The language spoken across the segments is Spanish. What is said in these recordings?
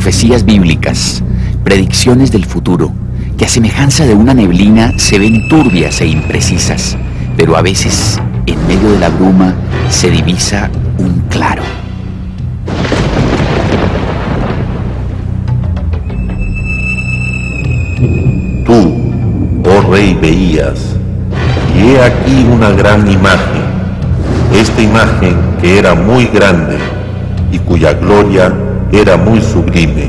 profecías bíblicas, predicciones del futuro, que a semejanza de una neblina se ven turbias e imprecisas, pero a veces, en medio de la bruma, se divisa un claro. Tú, oh rey, veías, y he aquí una gran imagen, esta imagen que era muy grande y cuya gloria era muy sublime.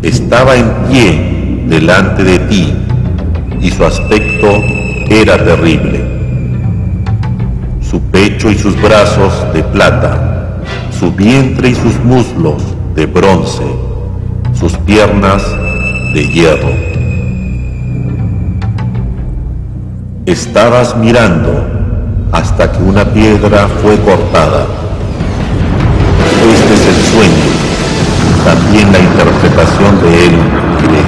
Estaba en pie delante de ti, y su aspecto era terrible. Su pecho y sus brazos de plata, su vientre y sus muslos de bronce, sus piernas de hierro. Estabas mirando hasta que una piedra fue cortada. Este es el sueño, también la interpretación de él diré.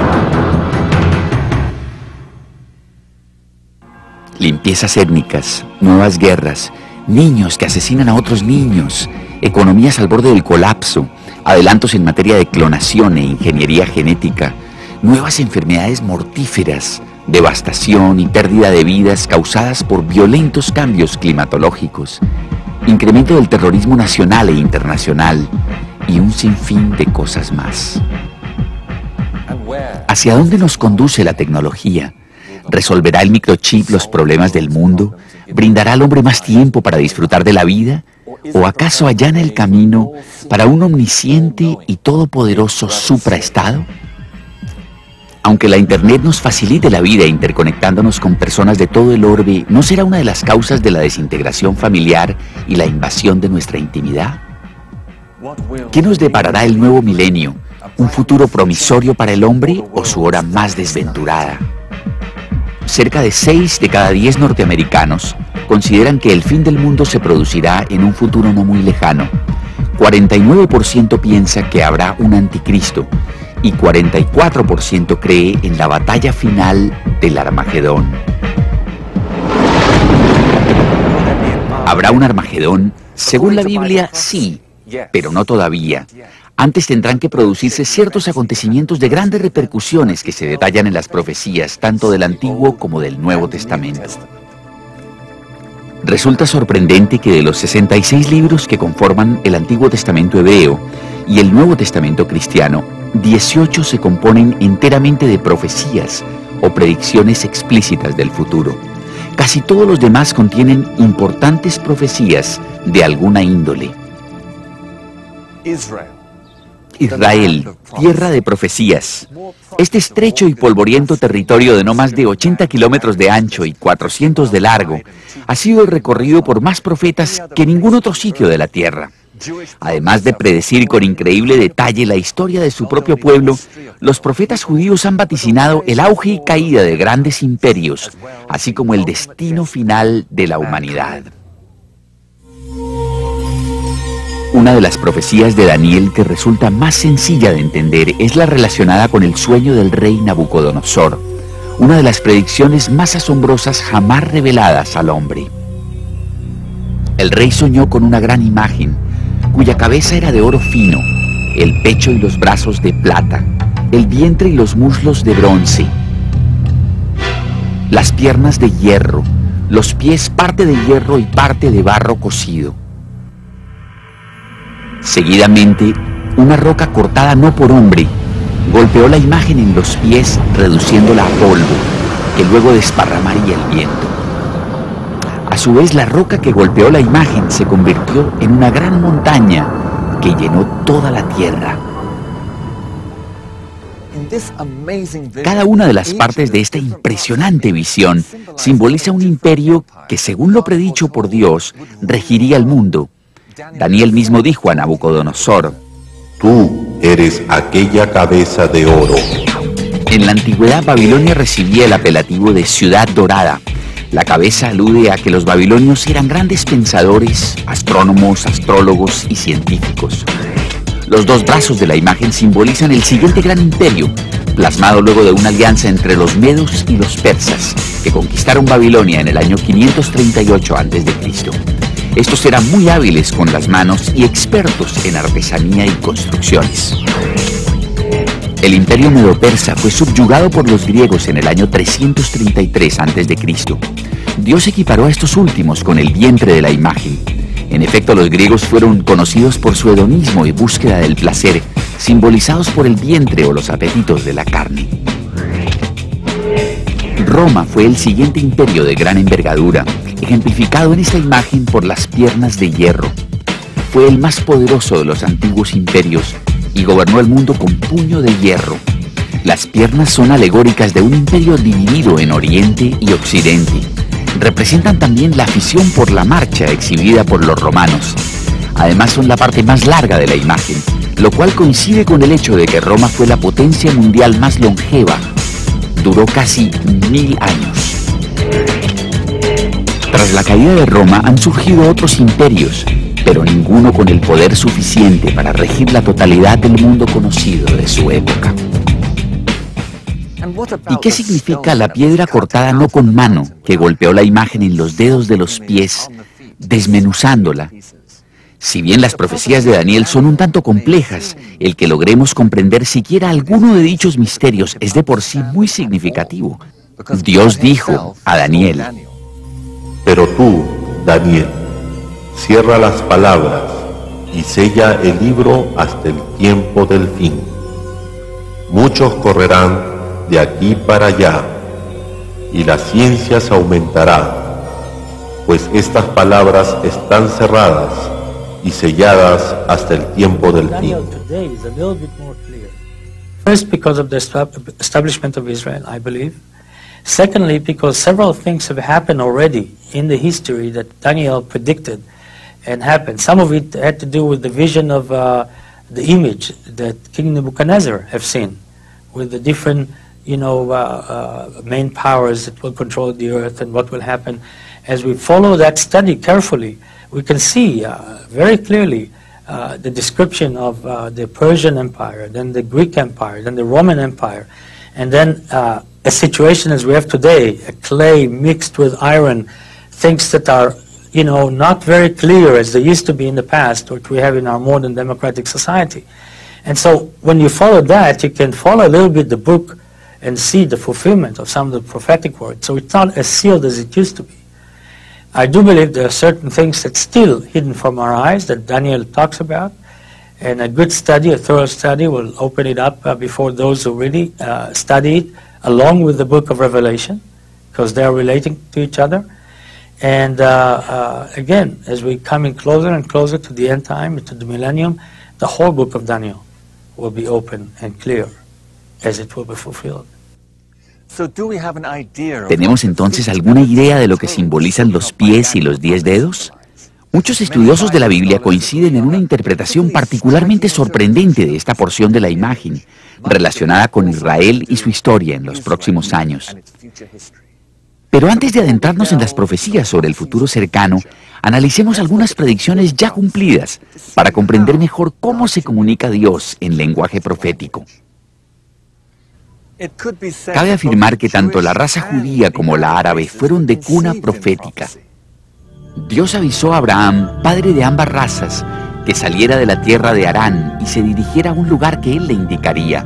Limpiezas étnicas, nuevas guerras, niños que asesinan a otros niños, economías al borde del colapso, adelantos en materia de clonación e ingeniería genética, nuevas enfermedades mortíferas, devastación y pérdida de vidas causadas por violentos cambios climatológicos, incremento del terrorismo nacional e internacional y un sinfín de cosas más. ¿Hacia dónde nos conduce la tecnología? ¿Resolverá el microchip los problemas del mundo? ¿Brindará al hombre más tiempo para disfrutar de la vida? ¿O acaso allana el camino para un omnisciente y todopoderoso supraestado? Aunque la Internet nos facilite la vida interconectándonos con personas de todo el orbe, ¿no será una de las causas de la desintegración familiar y la invasión de nuestra intimidad? ¿Qué nos deparará el nuevo milenio? ¿Un futuro promisorio para el hombre o su hora más desventurada? Cerca de 6 de cada 10 norteamericanos consideran que el fin del mundo se producirá en un futuro no muy lejano. 49% piensa que habrá un anticristo y 44% cree en la batalla final del Armagedón. ¿Habrá un Armagedón? Según la Biblia, sí, pero no todavía. Antes tendrán que producirse ciertos acontecimientos de grandes repercusiones que se detallan en las profecías, tanto del Antiguo como del Nuevo Testamento. Resulta sorprendente que de los 66 libros que conforman el Antiguo Testamento hebreo y el Nuevo Testamento cristiano, 18 se componen enteramente de profecías o predicciones explícitas del futuro. Casi todos los demás contienen importantes profecías de alguna índole. Israel, tierra de profecías. Este estrecho y polvoriento territorio de no más de 80 kilómetros de ancho y 400 de largo ha sido recorrido por más profetas que ningún otro sitio de la tierra. Además de predecir con increíble detalle la historia de su propio pueblo, los profetas judíos han vaticinado el auge y caída de grandes imperios, así como el destino final de la humanidad. Una de las profecías de Daniel que resulta más sencilla de entender es la relacionada con el sueño del rey Nabucodonosor, una de las predicciones más asombrosas jamás reveladas al hombre. El rey soñó con una gran imagen, cuya cabeza era de oro fino, el pecho y los brazos de plata, el vientre y los muslos de bronce, las piernas de hierro, los pies parte de hierro y parte de barro cocido. Seguidamente, una roca cortada no por hombre golpeó la imagen en los pies, reduciéndola a polvo, que luego desparramaría el viento. A su vez, la roca que golpeó la imagen se convirtió en una gran montaña que llenó toda la tierra. Cada una de las partes de esta impresionante visión simboliza un imperio que, según lo predicho por Dios, regiría el mundo. Daniel mismo dijo a Nabucodonosor: Tú eres aquella cabeza de oro. En la antigüedad, Babilonia recibía el apelativo de Ciudad Dorada. La cabeza alude a que los babilonios eran grandes pensadores, astrónomos, astrólogos y científicos. Los dos brazos de la imagen simbolizan el siguiente gran imperio, plasmado luego de una alianza entre los medos y los persas, que conquistaron Babilonia en el año 538 a.C. Estos eran muy hábiles con las manos y expertos en artesanía y construcciones. El imperio medo-persa fue subyugado por los griegos en el año 333 a.C. Dios equiparó a estos últimos con el vientre de la imagen. En efecto, los griegos fueron conocidos por su hedonismo y búsqueda del placer, simbolizados por el vientre o los apetitos de la carne. Roma fue el siguiente imperio de gran envergadura, ejemplificado en esta imagen por las piernas de hierro. Fue el más poderoso de los antiguos imperios y gobernó el mundo con puño de hierro. Las piernas son alegóricas de un imperio dividido en Oriente y Occidente. Representan también la afición por la marcha exhibida por los romanos. Además son la parte más larga de la imagen, lo cual coincide con el hecho de que Roma fue la potencia mundial más longeva. Duró casi 1000 años. Tras la caída de Roma han surgido otros imperios, pero ninguno con el poder suficiente para regir la totalidad del mundo conocido de su época. ¿Y qué significa la piedra cortada no con mano que golpeó la imagen en los dedos de los pies, desmenuzándola? Si bien las profecías de Daniel son un tanto complejas, el que logremos comprender siquiera alguno de dichos misterios es de por sí muy significativo. Dios dijo a Daniel: Pero tú, Daniel, cierra las palabras y sella el libro hasta el tiempo del fin. Muchos correrán de aquí para allá, y la ciencia se aumentará, pues estas palabras están cerradas y selladas hasta el tiempo del fin. First, because of the establishment of Israel, I believe. Secondly, because several things have happened already in the history that Daniel predicted and happened. Some of it had to do with the vision of the image that King Nebuchadnezzar have seen, with the different main powers that will control the earth and what will happen. As we follow that study carefully, we can see very clearly the description of the Persian Empire, then the Greek Empire, then the Roman Empire, and then a situation as we have today, a clay mixed with iron, things that are, not very clear as they used to be in the past, which we have in our modern democratic society. And so when you follow that, you can follow a little bit the book and see the fulfillment of some of the prophetic words. So it's not as sealed as it used to be. I do believe there are certain things that's still hidden from our eyes that Daniel talks about, and a good study, a thorough study, will open it up before those who really study it, along with the book of Revelation, because they are relating to each other. And again, as we're coming closer and closer to the end time, to the millennium, the whole book of Daniel will be open and clear as it will be fulfilled. ¿Tenemos entonces alguna idea de lo que simbolizan los pies y los 10 dedos? Muchos estudiosos de la Biblia coinciden en una interpretación particularmente sorprendente de esta porción de la imagen, relacionada con Israel y su historia en los próximos años. Pero antes de adentrarnos en las profecías sobre el futuro cercano, analicemos algunas predicciones ya cumplidas para comprender mejor cómo se comunica Dios en lenguaje profético. Cabe afirmar que tanto la raza judía como la árabe fueron de cuna profética. Dios avisó a Abraham, padre de ambas razas, que saliera de la tierra de Harán y se dirigiera a un lugar que él le indicaría.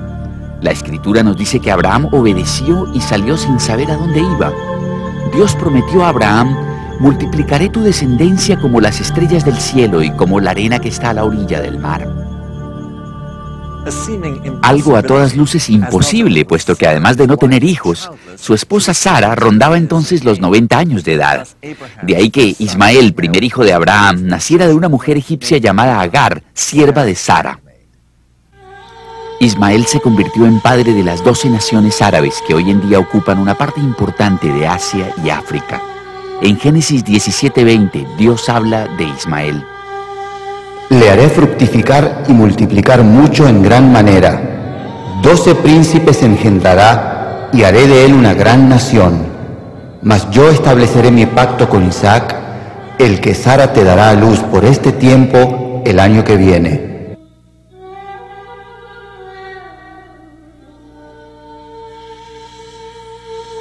La Escritura nos dice que Abraham obedeció y salió sin saber a dónde iba. Dios prometió a Abraham: multiplicaré tu descendencia como las estrellas del cielo y como la arena que está a la orilla del mar. Algo a todas luces imposible, puesto que además de no tener hijos, su esposa Sara rondaba entonces los 90 años de edad. De ahí que Ismael, primer hijo de Abraham, naciera de una mujer egipcia llamada Agar, sierva de Sara. Ismael se convirtió en padre de las 12 naciones árabes que hoy en día ocupan una parte importante de Asia y África. En Génesis 17:20, Dios habla de Ismael. Le haré fructificar y multiplicar mucho en gran manera. 12 príncipes engendrará y haré de él una gran nación. Mas yo estableceré mi pacto con Isaac, el que Sara te dará a luz por este tiempo el año que viene.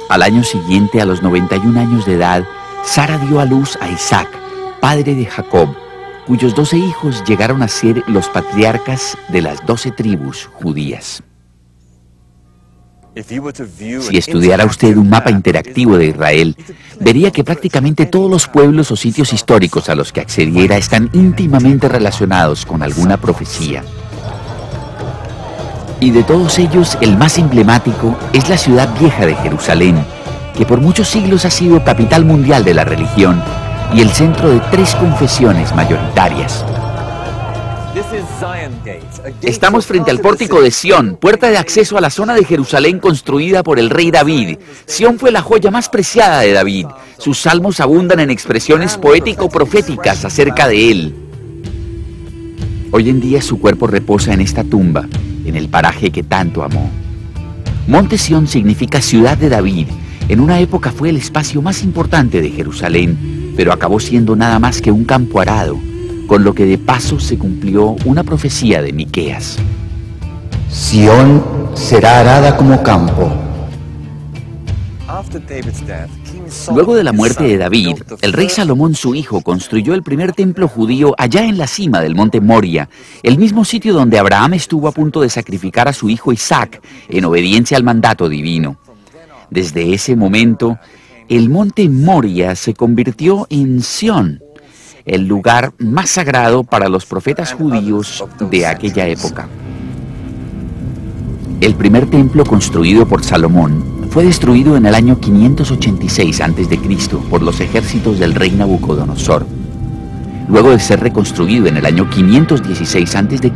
Al año siguiente, a los 91 años de edad, Sara dio a luz a Isaac, padre de Jacob, cuyos 12 hijos llegaron a ser los patriarcas de las 12 tribus judías. Si estudiara usted un mapa interactivo de Israel, vería que prácticamente todos los pueblos o sitios históricos a los que accediera están íntimamente relacionados con alguna profecía. Y de todos ellos, el más emblemático es la ciudad vieja de Jerusalén, que por muchos siglos ha sido capital mundial de la religión y el centro de 3 confesiones mayoritarias. Estamos frente al pórtico de Sión, puerta de acceso a la zona de Jerusalén construida por el rey David. Sión fue la joya más preciada de David. Sus salmos abundan en expresiones poético-proféticas acerca de él. Hoy en día su cuerpo reposa en esta tumba, en el paraje que tanto amó. Monte Sión significa ciudad de David. En una época fue el espacio más importante de Jerusalén, pero acabó siendo nada más que un campo arado, con lo que de paso se cumplió una profecía de Miqueas. Sión será arada como campo. Luego de la muerte de David, el rey Salomón, su hijo, construyó el primer templo judío allá en la cima del monte Moria, el mismo sitio donde Abraham estuvo a punto de sacrificar a su hijo Isaac en obediencia al mandato divino. Desde ese momento, el monte Moria se convirtió en Sión, el lugar más sagrado para los profetas judíos de aquella época. El primer templo construido por Salomón fue destruido en el año 586 a.C. por los ejércitos del rey Nabucodonosor. Luego de ser reconstruido en el año 516 a.C.,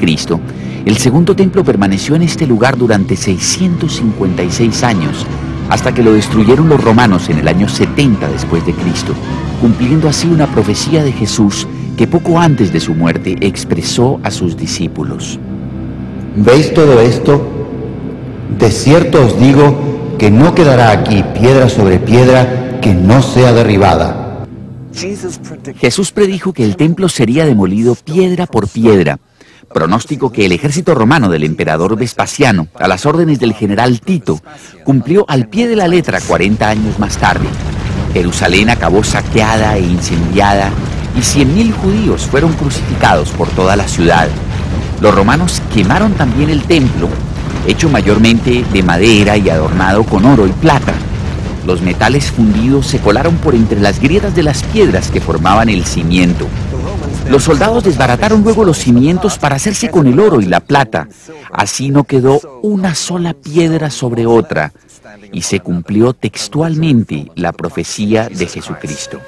el segundo templo permaneció en este lugar durante 656 años, hasta que lo destruyeron los romanos en el año 70 después de Cristo, cumpliendo así una profecía de Jesús que poco antes de su muerte expresó a sus discípulos. ¿Veis todo esto? De cierto os digo que no quedará aquí piedra sobre piedra que no sea derribada. Jesús predijo que el templo sería demolido piedra por piedra, pronóstico que el ejército romano del emperador Vespasiano, a las órdenes del general Tito, cumplió al pie de la letra 40 años más tarde. Jerusalén acabó saqueada e incendiada y 100.000 judíos fueron crucificados por toda la ciudad. Los romanos quemaron también el templo, hecho mayormente de madera y adornado con oro y plata. Los metales fundidos se colaron por entre las grietas de las piedras que formaban el cimiento. Los soldados desbarataron luego los cimientos para hacerse con el oro y la plata. Así no quedó una sola piedra sobre otra, y se cumplió textualmente la profecía de Jesucristo.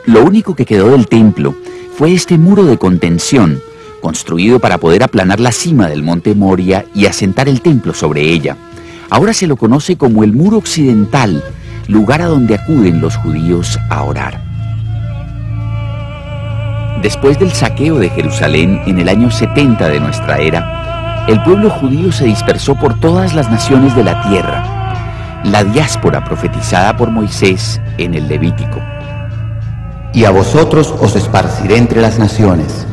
Lo único que quedó del templo fue este muro de contención, construido para poder aplanar la cima del monte Moria y asentar el templo sobre ella. Ahora se lo conoce como el Muro Occidental, lugar a donde acuden los judíos a orar. Después del saqueo de Jerusalén en el año 70 de nuestra era, el pueblo judío se dispersó por todas las naciones de la tierra, la diáspora profetizada por Moisés en el Levítico. Y a vosotros os esparciré entre las naciones,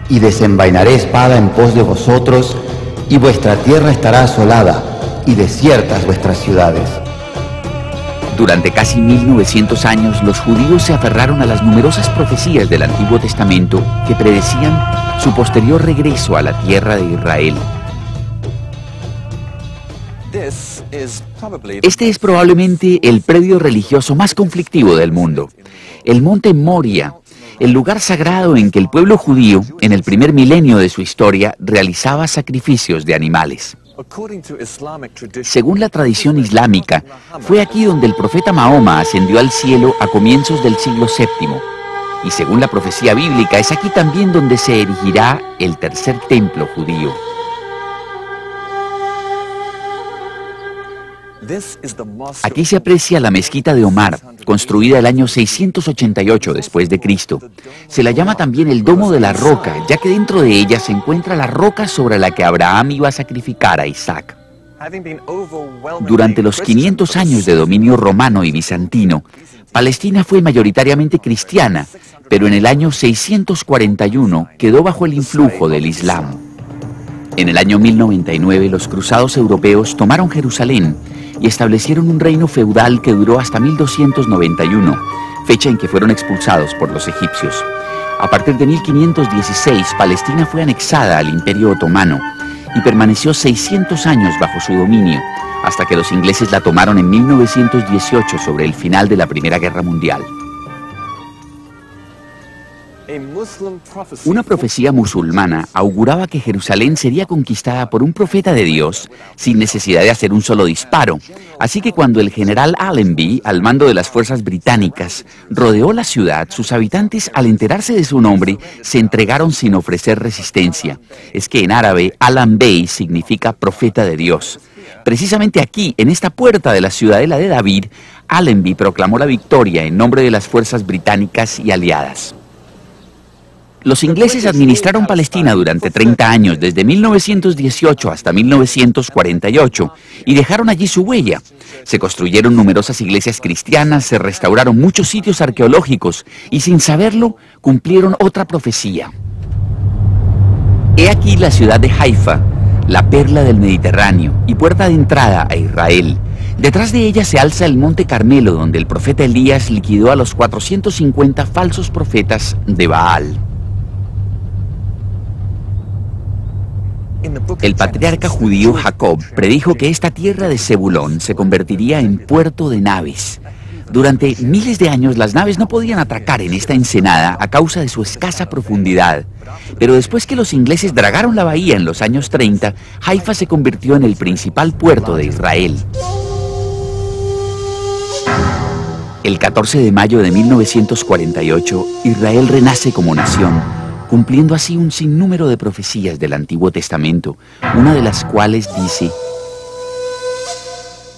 y desenvainaré espada en pos de vosotros, y vuestra tierra estará asolada, y desiertas vuestras ciudades. Durante casi 1900 años, los judíos se aferraron a las numerosas profecías del Antiguo Testamento que predecían su posterior regreso a la tierra de Israel. Este es probablemente el predio religioso más conflictivo del mundo, el monte Moria, el lugar sagrado en que el pueblo judío, en el primer milenio de su historia, realizaba sacrificios de animales. Según la tradición islámica, fue aquí donde el profeta Mahoma ascendió al cielo a comienzos del siglo VII. Y según la profecía bíblica, es aquí también donde se erigirá el tercer templo judío. Aquí se aprecia la mezquita de Omar, construida el año 688 después de Cristo. Se la llama también el Domo de la Roca, ya que dentro de ella se encuentra la roca sobre la que Abraham iba a sacrificar a Isaac. Durante los 500 años de dominio romano y bizantino, Palestina fue mayoritariamente cristiana, pero en el año 641 quedó bajo el influjo del Islam. En el año 1099 los cruzados europeos tomaron Jerusalén y establecieron un reino feudal que duró hasta 1291, fecha en que fueron expulsados por los egipcios. A partir de 1516, Palestina fue anexada al Imperio Otomano y permaneció 600 años bajo su dominio, hasta que los ingleses la tomaron en 1918 sobre el final de la Primera Guerra Mundial. Una profecía musulmana auguraba que Jerusalén sería conquistada por un profeta de Dios sin necesidad de hacer un solo disparo. Así que cuando el general Allenby, al mando de las fuerzas británicas, rodeó la ciudad, sus habitantes, al enterarse de su nombre, se entregaron sin ofrecer resistencia. Es que en árabe, Alan Bey significa profeta de Dios. Precisamente aquí, en esta puerta de la ciudadela de David, Allenby proclamó la victoria en nombre de las fuerzas británicas y aliadas. Los ingleses administraron Palestina durante 30 años, desde 1918 hasta 1948, y dejaron allí su huella. Se construyeron numerosas iglesias cristianas, se restauraron muchos sitios arqueológicos, y sin saberlo, cumplieron otra profecía. He aquí la ciudad de Haifa, la perla del Mediterráneo y puerta de entrada a Israel. Detrás de ella se alza el monte Carmelo, donde el profeta Elías liquidó a los 450 falsos profetas de Baal. El patriarca judío Jacob predijo que esta tierra de Zebulón se convertiría en puerto de naves. Durante miles de años las naves no podían atracar en esta ensenada a causa de su escasa profundidad. Pero después que los ingleses dragaron la bahía en los años 30, Haifa se convirtió en el principal puerto de Israel. El 14 de mayo de 1948, Israel renace como nación, cumpliendo así un sinnúmero de profecías del Antiguo Testamento, una de las cuales dice: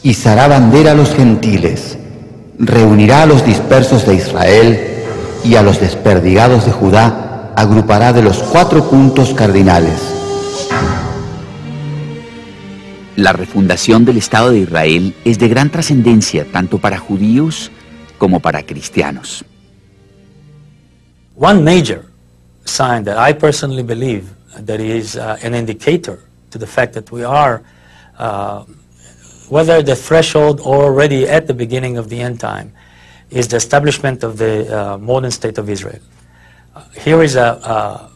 izará bandera a los gentiles, reunirá a los dispersos de Israel y a los desperdigados de Judá agrupará de los 4 puntos cardinales. La refundación del Estado de Israel es de gran trascendencia tanto para judíos como para cristianos. One major sign that I personally believe that is an indicator to the fact that we are, whether the threshold or already at the beginning of the end time, is the establishment of the modern state of Israel. Here is a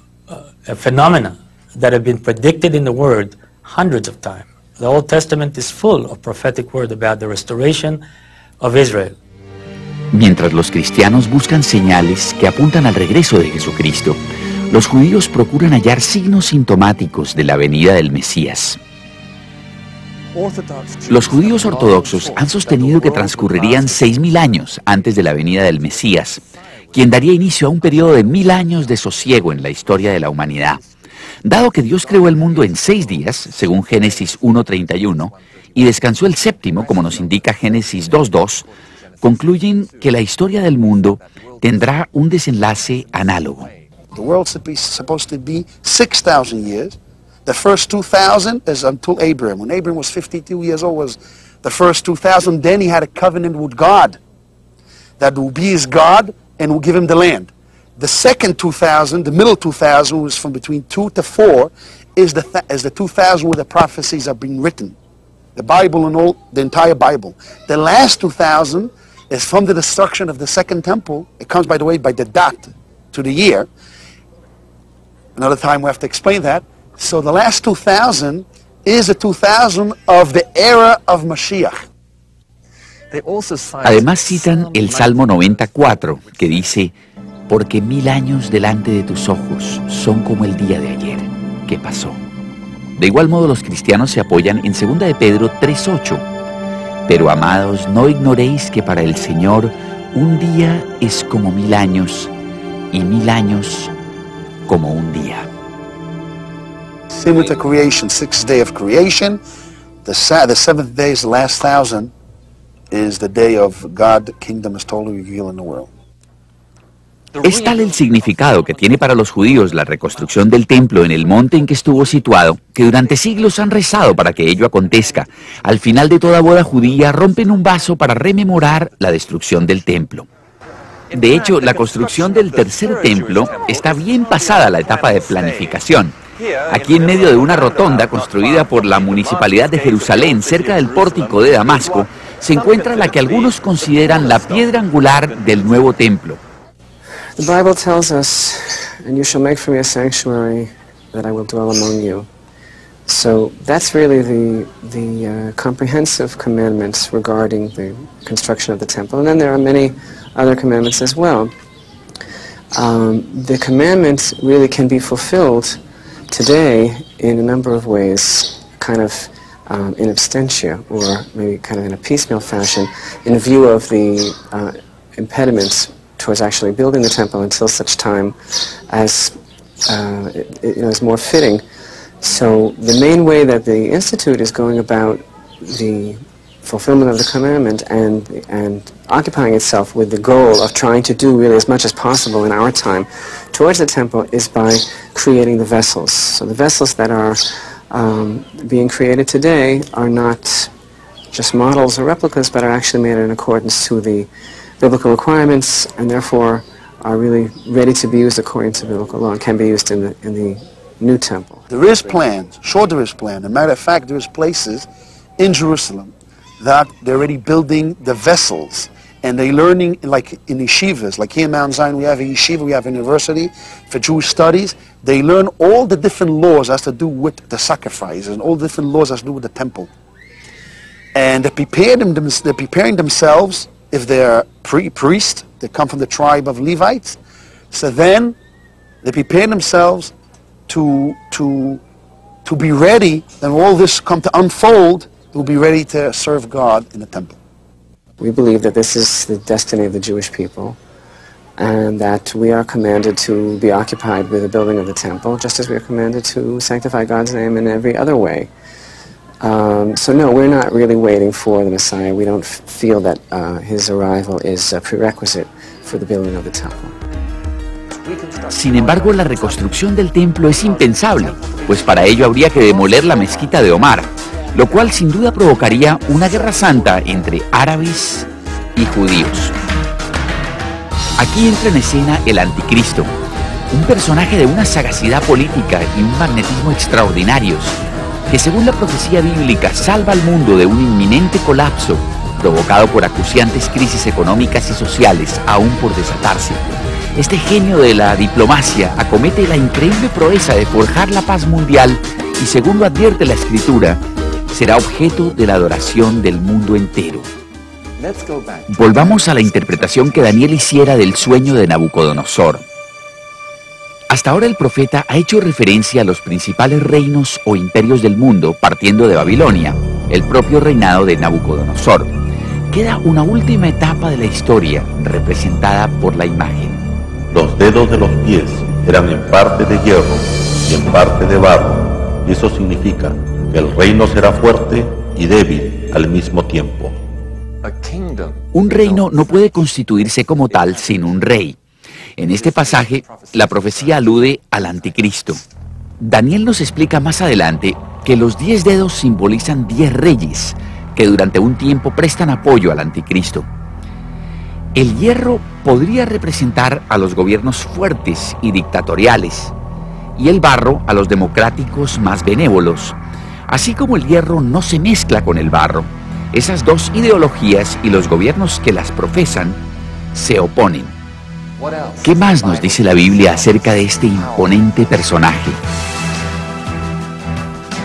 phenomena that have been predicted in the Word hundreds of times. The Old Testament is full of prophetic word about the restoration of Israel. Mientras los cristianos buscan señales que apuntan al regreso de Jesucristo, los judíos procuran hallar signos sintomáticos de la venida del Mesías. Los judíos ortodoxos han sostenido que transcurrirían 6.000 años antes de la venida del Mesías, quien daría inicio a un periodo de 1.000 años de sosiego en la historia de la humanidad. Dado que Dios creó el mundo en 6 días, según Génesis 1:31, y descansó el séptimo, como nos indica Génesis 2:2, concluyen que la historia del mundo tendrá un desenlace análogo. The world's supposed to be 6,000 years. The first 2,000 is until Abraham. When Abraham was 52 years old was the first 2,000. Then he had a covenant with God that will be his God and will give him the land. The second 2,000, the middle 2,000, was from between 2 to 4, is the 2,000 where the prophecies are being written. The Bible and all, the entire Bible. The last 2,000 is from the destruction of the second temple. It comes, by the way, by the dot to the year. Another time we have to explain that. So the last 2,000 is the 2,000 of the era of Mashiach. Además citan el Salmo 94, que dice: porque 1000 años delante de tus ojos son como el día de ayer, que pasó. De igual modo los cristianos se apoyan en 2 de Pedro 3:8. Pero amados, no ignoréis que para el Señor un día es como 1000 años, y 1000 años como un día. Similar to creation, 6th day of creation. The 7th day is the last 1,000, is the day of God, the kingdom is totally revealed in the world. Es tal el significado que tiene para los judíos la reconstrucción del templo en el monte en que estuvo situado, que durante siglos han rezado para que ello acontezca. Al final de toda boda judía rompen un vaso para rememorar la destrucción del templo. De hecho, la construcción del tercer templo está bien pasada la etapa de planificación. Aquí en medio de una rotonda construida por la Municipalidad de Jerusalén, cerca del pórtico de Damasco, se encuentra la que algunos consideran la piedra angular del nuevo templo. The Bible tells us, and you shall make for me a sanctuary that I will dwell among you. So that's really the comprehensive commandments regarding the construction of the temple. And then there are many other commandments as well. The commandments really can be fulfilled today in a number of ways, kind of in absentia, or maybe kind of in a piecemeal fashion, in view of the impediments towards actually building the temple until such time as is more fitting. So the main way that the Institute is going about the fulfillment of the commandment and occupying itself with the goal of trying to do really as much as possible in our time towards the temple is by creating the vessels. So the vessels that are being created today are not just models or replicas, but are actually made in accordance to the biblical requirements, and therefore are really ready to be used according to biblical law and can be used in the new temple. There is plans, sure there is plan. As a matter of fact, there is places in Jerusalem that they're already building the vessels, and they're learning, like in yeshivas, like here in Mount Zion we have a yeshiva, we have a university for Jewish studies. They learn all the different laws that has to do with the sacrifice and all the different laws that has to do with the temple. And they're preparing themselves, if they're priests, they come from the tribe of Levites, so then they prepare themselves to be ready, and all this come to unfold, they'll be ready to serve God in the temple. We believe that this is the destiny of the Jewish people, and that we are commanded to be occupied with the building of the temple, just as we are commanded to sanctify God's name in every other way. So no, we're not really waiting for the Messiah. We don't feel that his arrival is a prerequisite for the building of the temple. Sin embargo, la reconstrucción del templo es impensable, pues para ello habría que demoler la mezquita de Omar, lo cual sin duda provocaría una guerra santa entre árabes y judíos. Aquí entra en escena el anticristo, un personaje de una sagacidad política y un magnetismo extraordinarios, que según la profecía bíblica salva al mundo de un inminente colapso provocado por acuciantes crisis económicas y sociales aún por desatarse. Este genio de la diplomacia acomete la increíble proeza de forjar la paz mundial y, según lo advierte la Escritura, será objeto de la adoración del mundo entero. Volvamos a la interpretación que Daniel hiciera del sueño de Nabucodonosor. Hasta ahora el profeta ha hecho referencia a los principales reinos o imperios del mundo partiendo de Babilonia, el propio reinado de Nabucodonosor. Queda una última etapa de la historia representada por la imagen. Los dedos de los pies eran en parte de hierro y en parte de barro, y eso significa que el reino será fuerte y débil al mismo tiempo. Un reino no puede constituirse como tal sin un rey. En este pasaje, la profecía alude al anticristo. Daniel nos explica más adelante que los 10 dedos simbolizan 10 reyes que durante un tiempo prestan apoyo al anticristo. El hierro podría representar a los gobiernos fuertes y dictatoriales, y el barro a los democráticos más benévolos. Así como el hierro no se mezcla con el barro, esas dos ideologías y los gobiernos que las profesan se oponen. ¿Qué más nos dice la Biblia acerca de este imponente personaje?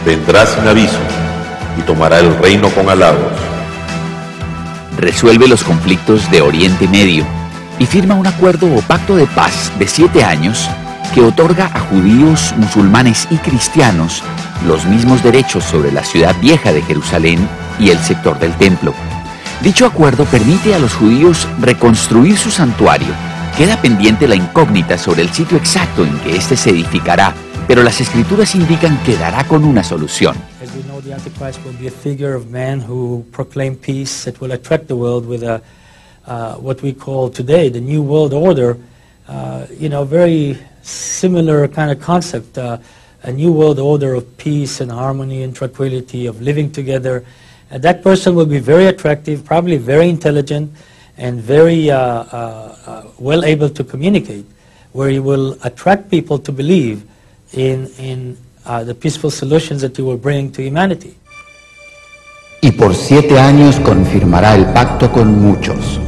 Vendrá sin aviso y tomará el reino con halagos. Resuelve los conflictos de Oriente Medio y firma un acuerdo o pacto de paz de 7 años que otorga a judíos, musulmanes y cristianos los mismos derechos sobre la ciudad vieja de Jerusalén y el sector del templo. Dicho acuerdo permite a los judíos reconstruir su santuario. Queda pendiente la incógnita sobre el sitio exacto en que éste se edificará, pero las escrituras indican que dará con una solución. As we know, the Antichrist will be a figure of man who proclaim peace that will attract the world with a what we call today the New World Order. Very similar kind of concept, a New World Order of peace and harmony and tranquility, of living together. And that person will be very attractive, probably very intelligent, and very well able to communicate, where he will attract people to believe in the peaceful solutions that he will bring to humanity. Y por 7 años confirmará el pacto con muchos.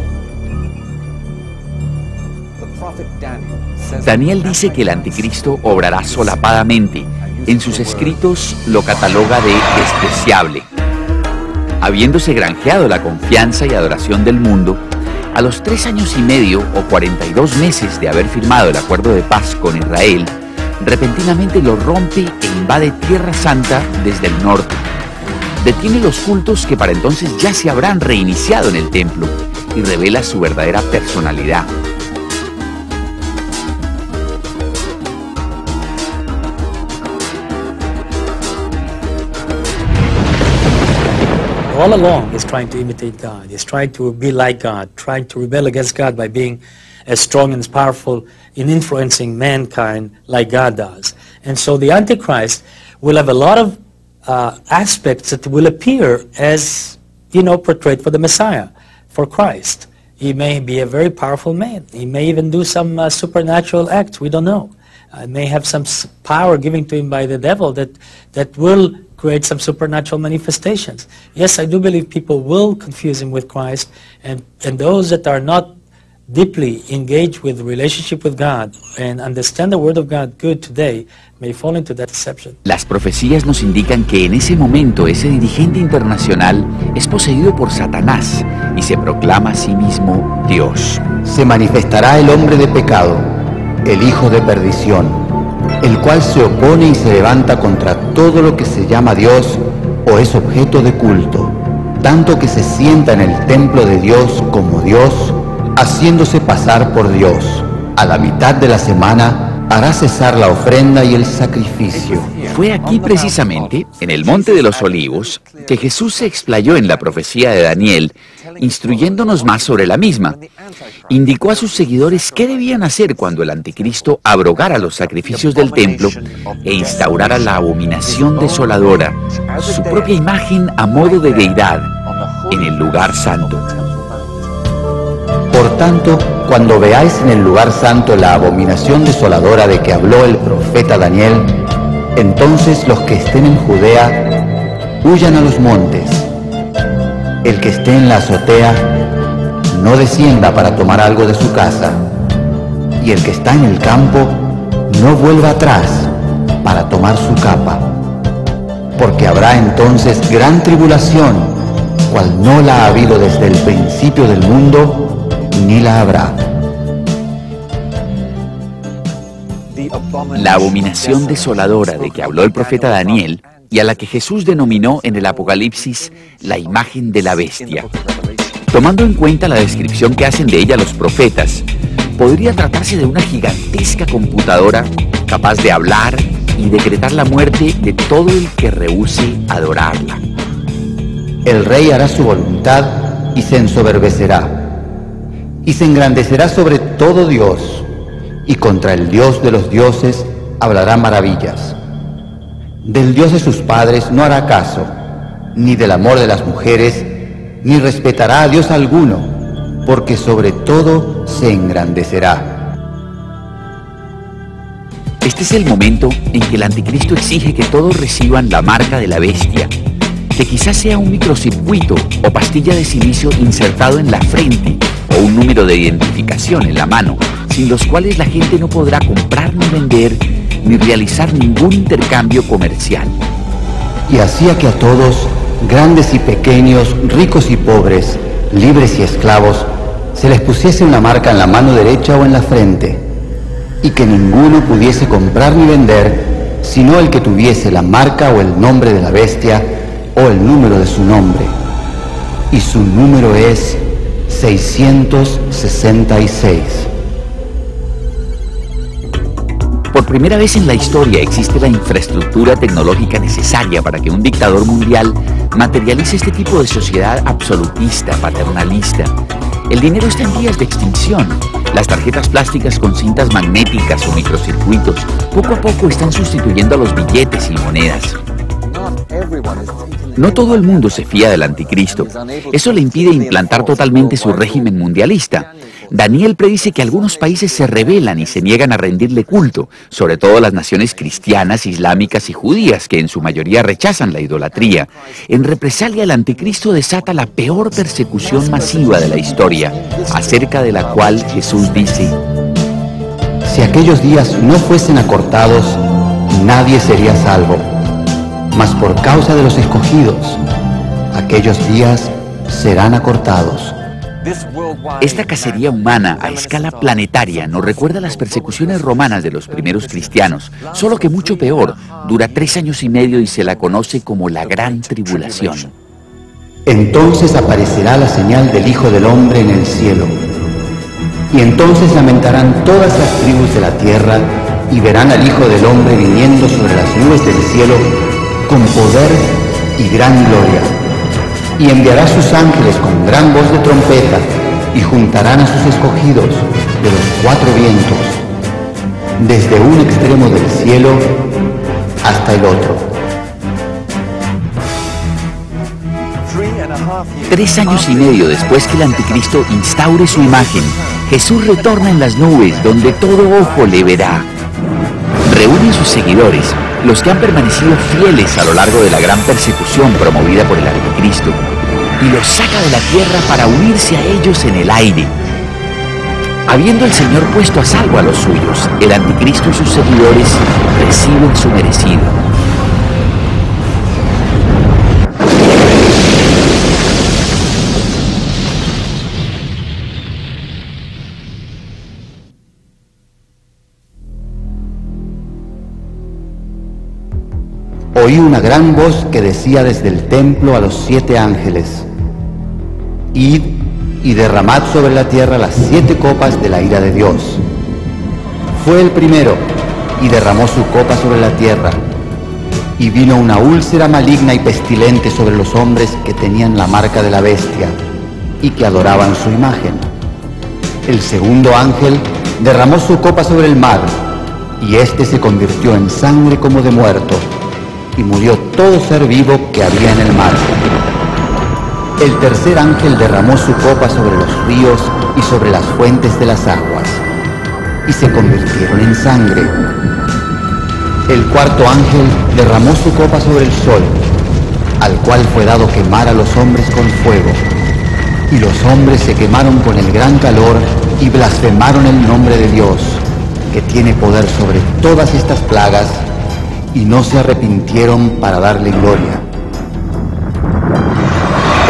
Daniel dice que el anticristo obrará solapadamente en sus escritos lo cataloga de despreciable. Habiéndose granjeado la confianza y adoración del mundo, a los 3 años y medio o 42 meses de haber firmado el acuerdo de paz con Israel, repentinamente lo rompe e invade Tierra Santa desde el norte. Detiene los cultos que para entonces ya se habrán reiniciado en el templo y revela su verdadera personalidad. All along, he's trying to imitate God. He's trying to be like God, trying to rebel against God by being as strong and as powerful in influencing mankind like God does. And so the Antichrist will have a lot of aspects that will appear as, portrayed for the Messiah, for Christ. He may be a very powerful man. He may even do some supernatural acts. We don't know. May have some power given to him by the devil that will create some supernatural manifestations. Yes, I do believe people will confuse him with Christ, and those that are not deeply engaged with the relationship with God and understand the Word of God good today may fall into that deception. Las profecías nos indican que en ese momento ese dirigente internacional es poseído por Satanás y se proclama a sí mismo Dios. Se manifestará el hombre de pecado, el hijo de perdición, el cual se opone y se levanta contra todo lo que se llama Dios o es objeto de culto, tanto que se sienta en el templo de Dios como Dios, haciéndose pasar por Dios. A la mitad de la semana hará cesar la ofrenda y el sacrificio. Fue aquí precisamente, en el Monte de los Olivos, que Jesús se explayó en la profecía de Daniel, instruyéndonos más sobre la misma. Indicó a sus seguidores qué debían hacer cuando el anticristo abrogara los sacrificios del templo e instaurara la abominación desoladora, su propia imagen a modo de deidad, en el lugar santo. Por tanto, cuando veáis en el lugar santo la abominación desoladora de que habló el profeta Daniel, entonces los que estén en Judea huyan a los montes. El que esté en la azotea no descienda para tomar algo de su casa, y el que está en el campo no vuelva atrás para tomar su capa, porque habrá entonces gran tribulación, cual no la ha habido desde el principio del mundo, ni la habrá. La abominación desoladora de que habló el profeta Daniel y a la que Jesús denominó en el Apocalipsis la imagen de la bestia. Tomando en cuenta la descripción que hacen de ella los profetas, podría tratarse de una gigantesca computadora capaz de hablar y decretar la muerte de todo el que rehúse adorarla. El rey hará su voluntad y se ensoberbecerá, y se engrandecerá sobre todo Dios, y contra el Dios de los dioses hablará maravillas. Del Dios de sus padres no hará caso, ni del amor de las mujeres, ni respetará a Dios alguno, porque sobre todo se engrandecerá. Este es el momento en que el anticristo exige que todos reciban la marca de la bestia, que quizás sea un microcircuito o pastilla de silicio insertado en la frente o un número de identificación en la mano, sin los cuales la gente no podrá comprar ni vender ni realizar ningún intercambio comercial. Y hacía que a todos, grandes y pequeños, ricos y pobres, libres y esclavos, se les pusiese una marca en la mano derecha o en la frente, y que ninguno pudiese comprar ni vender, sino el que tuviese la marca o el nombre de la bestia, o el número de su nombre, y su número es 666. Por primera vez en la historia existe la infraestructura tecnológica necesaria para que un dictador mundial materialice este tipo de sociedad absolutista, paternalista. El dinero está en vías de extinción. Las tarjetas plásticas con cintas magnéticas o microcircuitos poco a poco están sustituyendo a los billetes y monedas. No todo el mundo se fía del anticristo. Eso le impide implantar totalmente su régimen mundialista. Daniel predice que algunos países se rebelan y se niegan a rendirle culto, sobre todo las naciones cristianas, islámicas y judías, que en su mayoría rechazan la idolatría. En represalia, el anticristo desata la peor persecución masiva de la historia, acerca de la cual Jesús dice: si aquellos días no fuesen acortados, nadie sería salvo. Mas por causa de los escogidos, aquellos días serán acortados. Esta cacería humana a escala planetaria nos recuerda las persecuciones romanas de los primeros cristianos, solo que mucho peor, dura 3 años y medio y se la conoce como la Gran Tribulación. Entonces aparecerá la señal del Hijo del Hombre en el cielo. Y entonces lamentarán todas las tribus de la tierra y verán al Hijo del Hombre viniendo sobre las nubes del cielo con poder y gran gloria. Y enviará a sus ángeles con gran voz de trompeta y juntarán a sus escogidos de los 4 vientos, desde un extremo del cielo hasta el otro. 3 años y medio después que el anticristo instaure su imagen, Jesús retorna en las nubes donde todo ojo le verá. Reúne a sus seguidores, los que han permanecido fieles a lo largo de la gran persecución promovida por el anticristo, y los saca de la tierra para unirse a ellos en el aire. Habiendo el Señor puesto a salvo a los suyos, el anticristo y sus seguidores reciben su merecido. Oí una gran voz que decía desde el templo a los 7 ángeles: Id y derramad sobre la tierra las 7 copas de la ira de Dios. Fue el primero y derramó su copa sobre la tierra, y vino una úlcera maligna y pestilente sobre los hombres que tenían la marca de la bestia y que adoraban su imagen. El segundo ángel derramó su copa sobre el mar, y éste se convirtió en sangre como de muerto, y murió todo ser vivo que había en el mar. El tercer ángel derramó su copa sobre los ríos y sobre las fuentes de las aguas, y se convirtieron en sangre. El cuarto ángel derramó su copa sobre el sol, al cual fue dado quemar a los hombres con fuego, y los hombres se quemaron con el gran calor y blasfemaron el nombre de Dios, que tiene poder sobre todas estas plagas, y no se arrepintieron para darle gloria.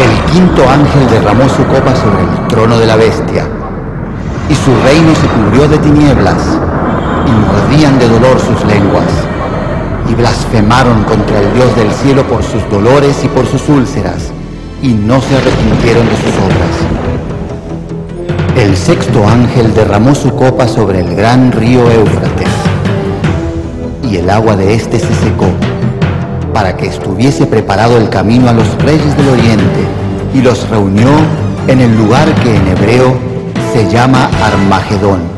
El quinto ángel derramó su copa sobre el trono de la bestia, y su reino se cubrió de tinieblas, y mordían de dolor sus lenguas, y blasfemaron contra el Dios del cielo por sus dolores y por sus úlceras, y no se arrepintieron de sus obras. El sexto ángel derramó su copa sobre el gran río Éufrates, y el agua de éste se secó, para que estuviese preparado el camino a los reyes del oriente, y los reunió en el lugar que en hebreo se llama Armagedón.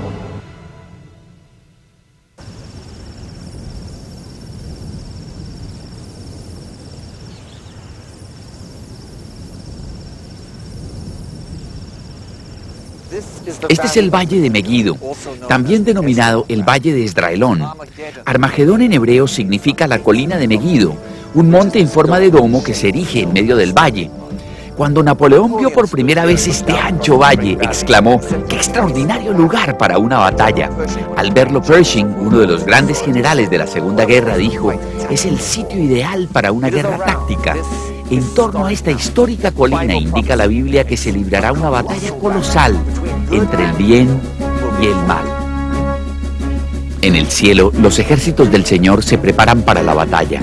Este es el Valle de Megiddo, también denominado el Valle de Esdraelón. Armagedón en hebreo significa la colina de Megiddo, un monte en forma de domo que se erige en medio del valle. Cuando Napoleón vio por primera vez este ancho valle, exclamó: ¡qué extraordinario lugar para una batalla! Al verlo, Pershing, uno de los grandes generales de la Segunda Guerra, dijo: es el sitio ideal para una guerra táctica. En torno a esta histórica colina indica la Biblia que se librará una batalla colosal entre el bien y el mal. En el cielo, los ejércitos del Señor se preparan para la batalla.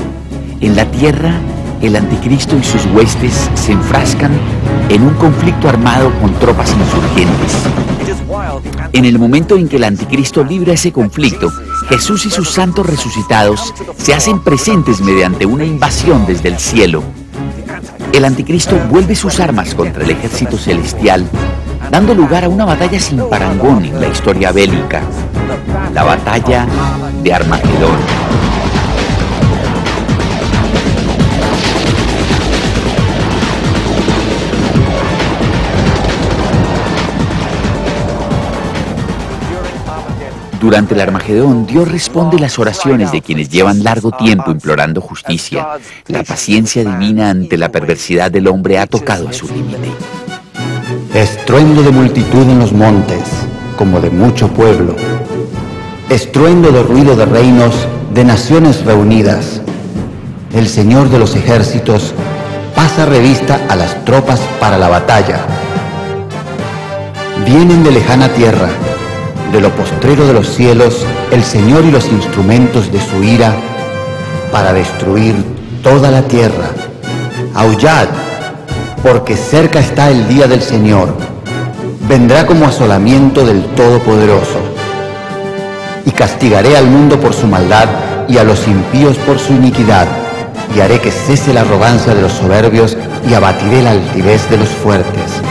En la tierra, el anticristo y sus huestes se enfrascan en un conflicto armado con tropas insurgentes. En el momento en que el anticristo libra ese conflicto, Jesús y sus santos resucitados se hacen presentes mediante una invasión desde el cielo. El anticristo vuelve sus armas contra el ejército celestial, dando lugar a una batalla sin parangón en la historia bélica, la batalla de Armagedón. Durante el Armagedón, Dios responde las oraciones de quienes llevan largo tiempo implorando justicia. La paciencia divina ante la perversidad del hombre ha tocado a su límite. Estruendo de multitud en los montes, como de mucho pueblo. estruendo de ruido de reinos, de naciones reunidas. El Señor de los ejércitos pasa revista a las tropas para la batalla. Vienen de lejana tierra, de lo postrero de los cielos, el Señor y los instrumentos de su ira, para destruir toda la tierra. Aullad, porque cerca está el día del Señor. Vendrá como asolamiento del Todopoderoso. Y castigaré al mundo por su maldad y a los impíos por su iniquidad, y haré que cese la arrogancia de los soberbios y abatiré la altivez de los fuertes.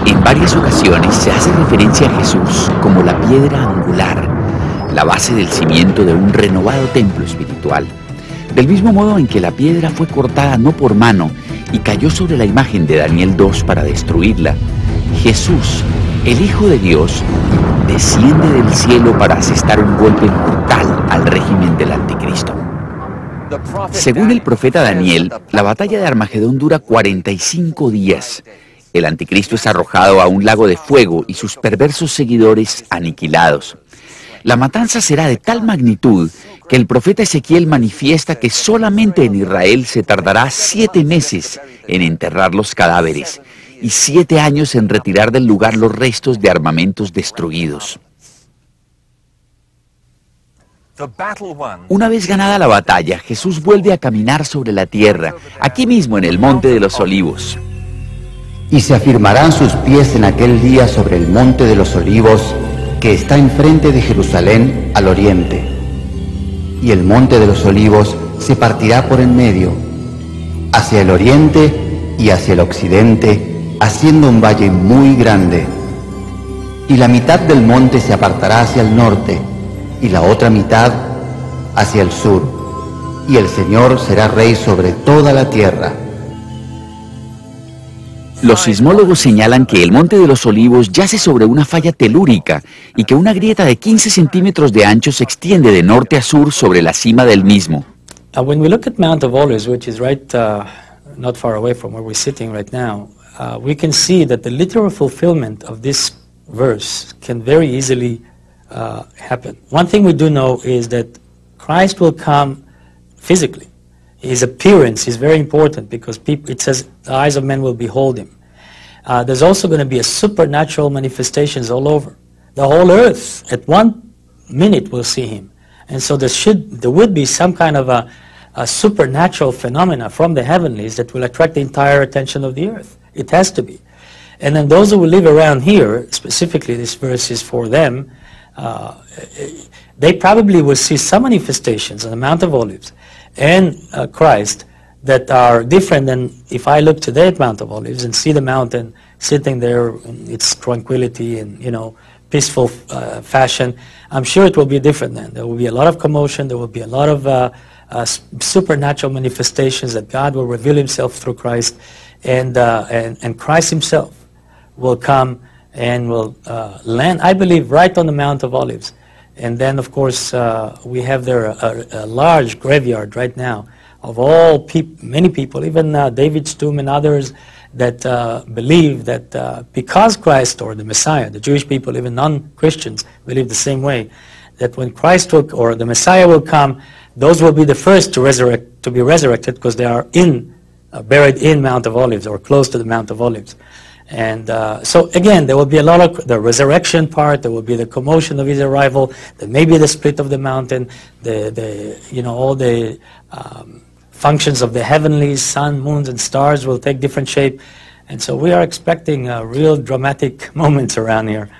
En varias ocasiones se hace referencia a Jesús como la piedra angular, la base del cimiento de un renovado templo espiritual. Del mismo modo en que la piedra fue cortada no por mano y cayó sobre la imagen de Daniel 2 para destruirla, Jesús, el Hijo de Dios, desciende del cielo para asestar un golpe mortal al régimen del Anticristo. Según el profeta Daniel, la batalla de Armagedón dura 45 días. El Anticristo es arrojado a un lago de fuego y sus perversos seguidores aniquilados. La matanza será de tal magnitud que el profeta Ezequiel manifiesta que solamente en Israel se tardará 7 meses en enterrar los cadáveres y 7 años en retirar del lugar los restos de armamentos destruidos. Una vez ganada la batalla, Jesús vuelve a caminar sobre la tierra, aquí mismo en el Monte de los Olivos. Y se afirmarán sus pies en aquel día sobre el Monte de los Olivos, que está enfrente de Jerusalén al oriente. Y el Monte de los Olivos se partirá por en medio, hacia el oriente y hacia el occidente, haciendo un valle muy grande. Y la mitad del monte se apartará hacia el norte, y la otra mitad hacia el sur. Y el Señor será rey sobre toda la tierra. Los sismólogos señalan que el Monte de los Olivos yace sobre una falla telúrica y que una grieta de 15 centímetros de ancho se extiende de norte a sur sobre la cima del mismo. When we look at Mount of Olives, which is right not far away from where we're sitting right now, we can see that the literal fulfillment of this verse can very easily happen. One thing we do know is that Christ will come physically. His appearance is very important because it says the eyes of men will behold him. There's also going to be a supernatural manifestations all over. The whole earth at one minute will see him. And so there would be some kind of a supernatural phenomena from the heavenlies that will attract the entire attention of the earth. It has to be. And then those who will live around here, specifically this verse is for them, they probably will see some manifestations on the Mount of Olives and Christ that are different than if I look today at Mount of Olives and see the mountain sitting there in its tranquility and, peaceful fashion. I'm sure it will be different then. There will be a lot of commotion. There will be a lot of supernatural manifestations that God will reveal himself through Christ, and Christ himself will come and will land, I believe, right on the Mount of Olives. And then, of course, we have there a large graveyard right now of all many people, even David's tomb and others that believe that because Christ, or the Messiah, the Jewish people, even non-Christians, believe the same way, that when Christ or the Messiah will come, those will be the first to be resurrected because they are buried in Mount of Olives or close to the Mount of Olives. And so again, there will be a lot of the resurrection part. There will be the commotion of his arrival. There may be the split of the mountain. All the functions of the heavenlies, sun, moons, and stars will take different shape. And so we are expecting real dramatic moments around here.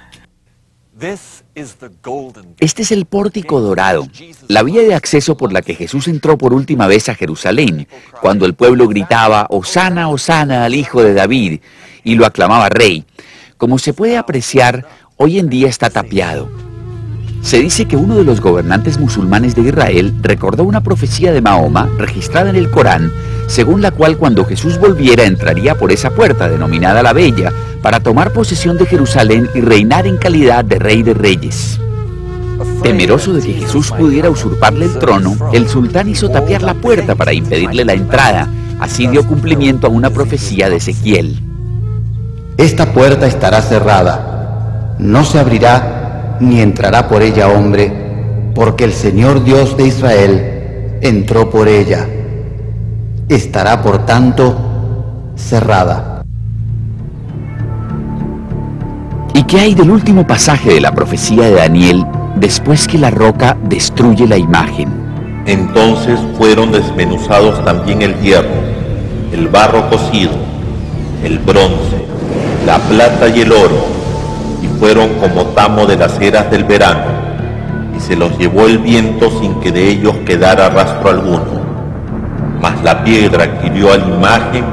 Este es el pórtico dorado, la vía de acceso por la que Jesús entró por última vez a Jerusalén, cuando el pueblo gritaba, «Hosana, Hosana al Hijo de David», y lo aclamaba rey. Como se puede apreciar, hoy en día está tapiado. Se dice que uno de los gobernantes musulmanes de Israel recordó una profecía de Mahoma registrada en el Corán, según la cual cuando Jesús volviera entraría por esa puerta denominada la Bella para tomar posesión de Jerusalén y reinar en calidad de Rey de Reyes. Temeroso de que Jesús pudiera usurparle el trono, el sultán hizo tapiar la puerta para impedirle la entrada. Así dio cumplimiento a una profecía de Ezequiel. Esta puerta estará cerrada, no se abrirá ni entrará por ella hombre, porque el Señor Dios de Israel entró por ella. Estará, por tanto, cerrada. ¿Y qué hay del último pasaje de la profecía de Daniel después que la roca destruye la imagen? Entonces fueron desmenuzados también el hierro, el barro cocido, el bronce, la plata y el oro, y fueron como tamo de las eras del verano, y se los llevó el viento sin que de ellos quedara rastro alguno. Mas la piedra que hirió a la imagen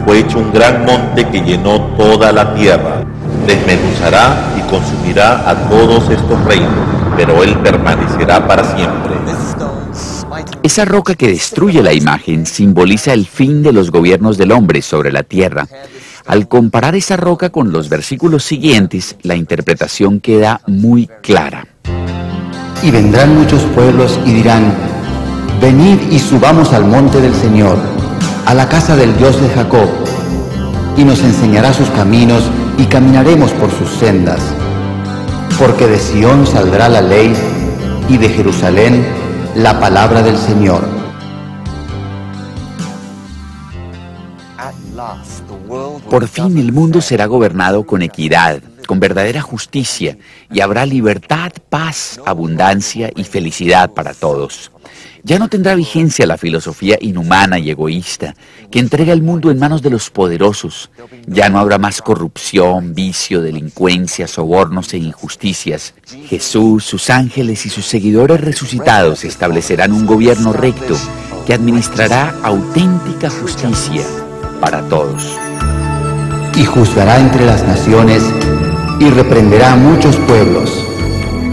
fue hecho un gran monte que llenó toda la tierra. Desmenuzará y consumirá a todos estos reinos, pero él permanecerá para siempre. Esa roca que destruye la imagen simboliza el fin de los gobiernos del hombre sobre la tierra. Al comparar esa roca con los versículos siguientes, la interpretación queda muy clara. Y vendrán muchos pueblos y dirán: venid y subamos al monte del Señor, a la casa del Dios de Jacob, y nos enseñará sus caminos y caminaremos por sus sendas. Porque de Sión saldrá la ley y de Jerusalén la palabra del Señor. Por fin el mundo será gobernado con equidad, con verdadera justicia, y habrá libertad, paz, abundancia y felicidad para todos. Ya no tendrá vigencia la filosofía inhumana y egoísta que entrega el mundo en manos de los poderosos. Ya no habrá más corrupción, vicio, delincuencia, sobornos e injusticias. Jesús, sus ángeles y sus seguidores resucitados establecerán un gobierno recto que administrará auténtica justicia para todos. Y juzgará entre las naciones y reprenderá a muchos pueblos,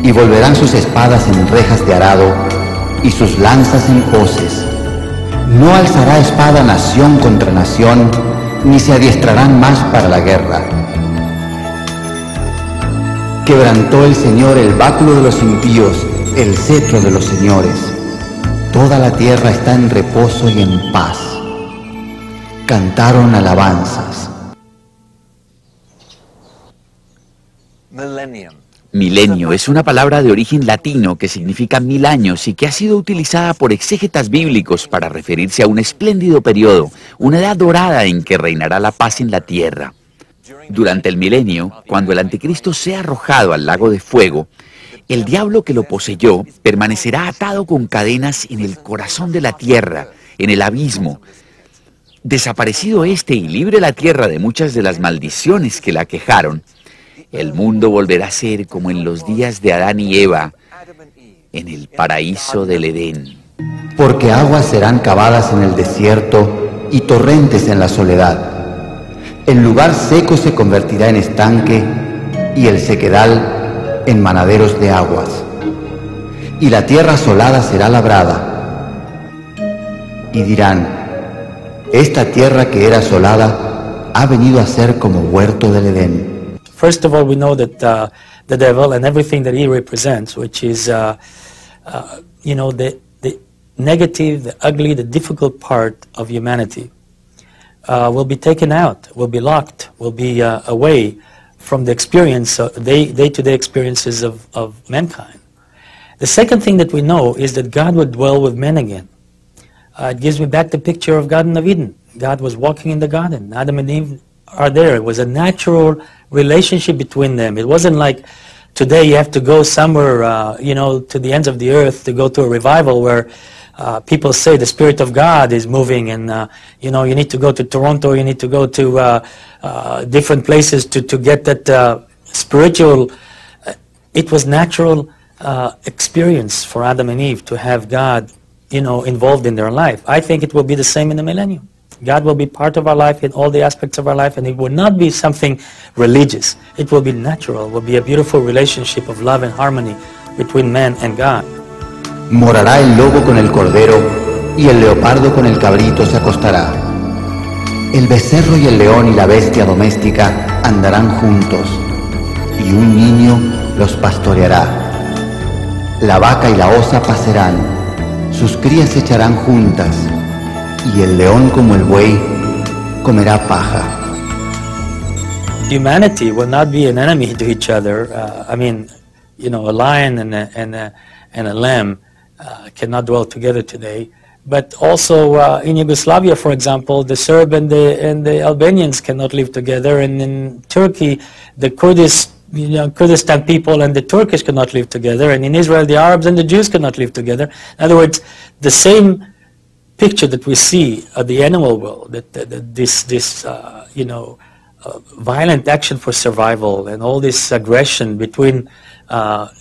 y volverán sus espadas en rejas de arado y sus lanzas en hoces. No alzará espada nación contra nación, ni se adiestrarán más para la guerra. Quebrantó el Señor el báculo de los impíos, el cetro de los señores. Toda la tierra está en reposo y en paz. Cantaron alabanzas. Milenio es una palabra de origen latino que significa 1000 años y que ha sido utilizada por exégetas bíblicos para referirse a un espléndido periodo, una edad dorada en que reinará la paz en la tierra. Durante el milenio, cuando el anticristo sea arrojado al lago de fuego, el diablo que lo poseyó permanecerá atado con cadenas en el corazón de la tierra, en el abismo. Desaparecido este y libre la tierra de muchas de las maldiciones que la aquejaron, el mundo volverá a ser como en los días de Adán y Eva, en el paraíso del Edén. Porque aguas serán cavadas en el desierto y torrentes en la soledad. El lugar seco se convertirá en estanque y el sequedal en manaderos de aguas. Y la tierra asolada será labrada. Y dirán: esta tierra que era asolada ha venido a ser como huerto del Edén. First of all, we know that the devil and everything that he represents, which is, the negative, the ugly, the difficult part of humanity, will be taken out, will be locked, will be away from the experience, day-to-day experiences of mankind. The second thing that we know is that God would dwell with men again. It gives me back the picture of Garden of Eden. God was walking in the garden. Adam and Eve are there. It was a natural relationship between them. It wasn't like today you have to go somewhere, to the ends of the earth to go to a revival where people say the Spirit of God is moving and, you need to go to Toronto, you need to go to different places to get that spiritual. It was natural experience for Adam and Eve to have God, involved in their life. I think it will be the same in the millennium. God will be part of our life in all the aspects of our life, and it will not be something religious. It will be natural. It will be a beautiful relationship of love and harmony between man and God. Morará el lobo con el cordero, y el leopardo con el cabrito se acostará. El becerro y el león y la bestia doméstica andarán juntos, y un niño los pastoreará. La vaca y la osa pasarán, sus crías se echarán juntas, y el león como el buey comerá paja. Humanity will not be an enemy to each other. I mean, you know, a lion and a lamb cannot dwell together today. But also in Yugoslavia, for example, the Serb and the Albanians cannot live together, and in Turkey, the Kurdistan people and the Turkish cannot live together, and in Israel, the Arabs and the Jews cannot live together. In other words, the same picture that we see of the animal world, this violent action for survival and all this aggression between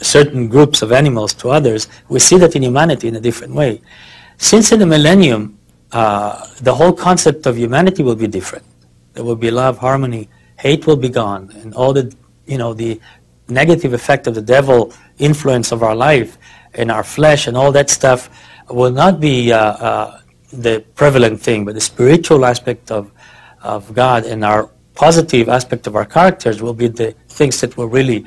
certain groups of animals to others, we see that in humanity in a different way. Since in the millennium, the whole concept of humanity will be different. There will be love, harmony, hate will be gone, and all the negative effect of the devil influence of our life and our flesh and all that stuff will not be the prevalent thing, but the spiritual aspect of God and our positive aspect of our characters will be the things that will really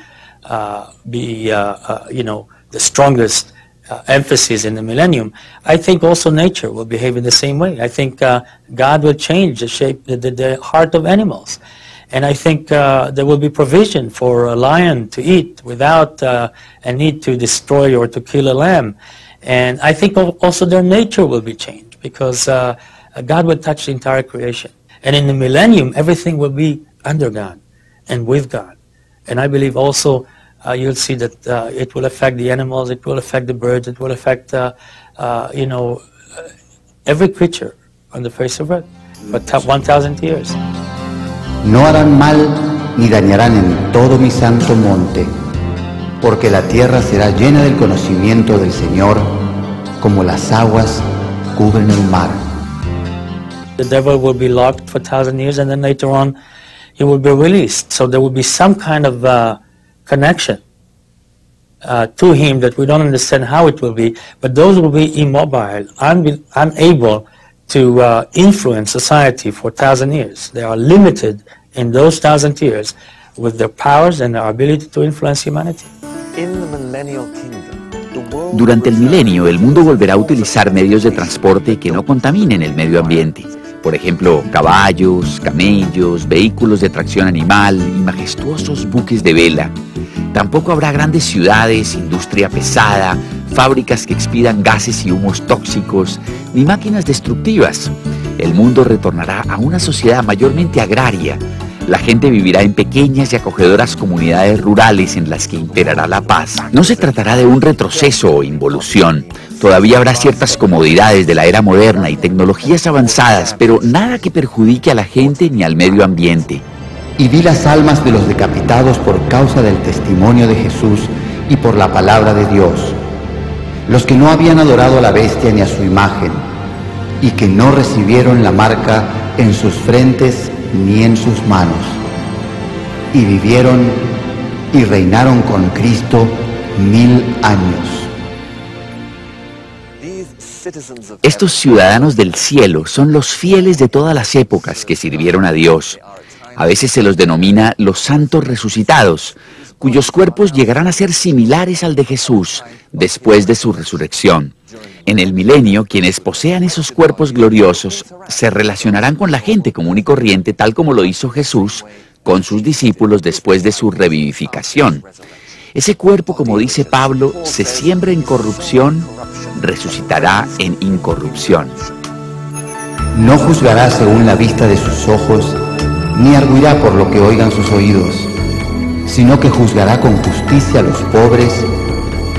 be the strongest emphasis in the millennium. I think also nature will behave in the same way. I think God will change the shape, the heart of animals. And I think there will be provision for a lion to eat without a need to destroy or to kill a lamb. And I think also their nature will be changed because God will touch the entire creation. And in the millennium, everything will be under God and with God. And I believe also you'll see that it will affect the animals, it will affect the birds, it will affect, every creature on the face of earth for 1,000 years. No harán mal ni dañarán en todo mi santo monte, porque la tierra será llena del conocimiento del Señor, como las aguas cubren el mar. The devil will be locked for 1,000 years, and then later on he will be released. So there will be some kind of connection to him that we don't understand how it will be, but those will be immobile, unable to influence society for 1,000 years. They are limited in those 1,000 years with their powers and their ability to influence humanity. Durante el milenio, el mundo volverá a utilizar medios de transporte que no contaminen el medio ambiente. Por ejemplo, caballos, camellos, vehículos de tracción animal y majestuosos buques de vela. Tampoco habrá grandes ciudades, industria pesada, fábricas que expidan gases y humos tóxicos, ni máquinas destructivas. El mundo retornará a una sociedad mayormente agraria. La gente vivirá en pequeñas y acogedoras comunidades rurales en las que imperará la paz. No se tratará de un retroceso o involución. Todavía habrá ciertas comodidades de la era moderna y tecnologías avanzadas, pero nada que perjudique a la gente ni al medio ambiente. Y vi las almas de los decapitados por causa del testimonio de Jesús y por la palabra de Dios, los que no habían adorado a la bestia ni a su imagen, y que no recibieron la marca en sus frentes ni en sus manos, y vivieron y reinaron con Cristo 1000 años. Estos ciudadanos del cielo son los fieles de todas las épocas que sirvieron a Dios. A veces se los denomina los santos resucitados, cuyos cuerpos llegarán a ser similares al de Jesús después de su resurrección. En el milenio, quienes posean esos cuerpos gloriosos se relacionarán con la gente común y corriente, tal como lo hizo Jesús con sus discípulos después de su revivificación. Ese cuerpo, como dice Pablo, se siembra en corrupción, resucitará en incorrupción. No juzgará según la vista de sus ojos, ni arguirá por lo que oigan sus oídos, sino que juzgará con justicia a los pobres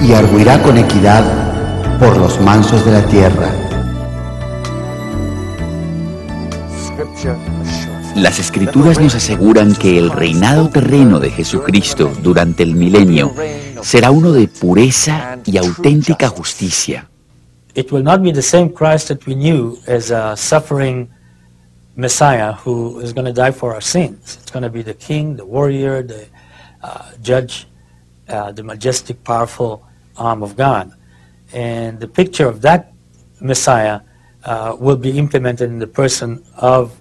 y arguirá con equidad por los mansos de la tierra. Las Escrituras nos aseguran que el reinado terreno de Jesucristo durante el milenio será uno de pureza y auténtica justicia. It will not be the same Christ that we knew as a suffering Messiah who is going to die for our sins. It's going to be the king, the warrior, the judge, the majestic, powerful arm of God. And the picture of that Messiah will be implemented in the person of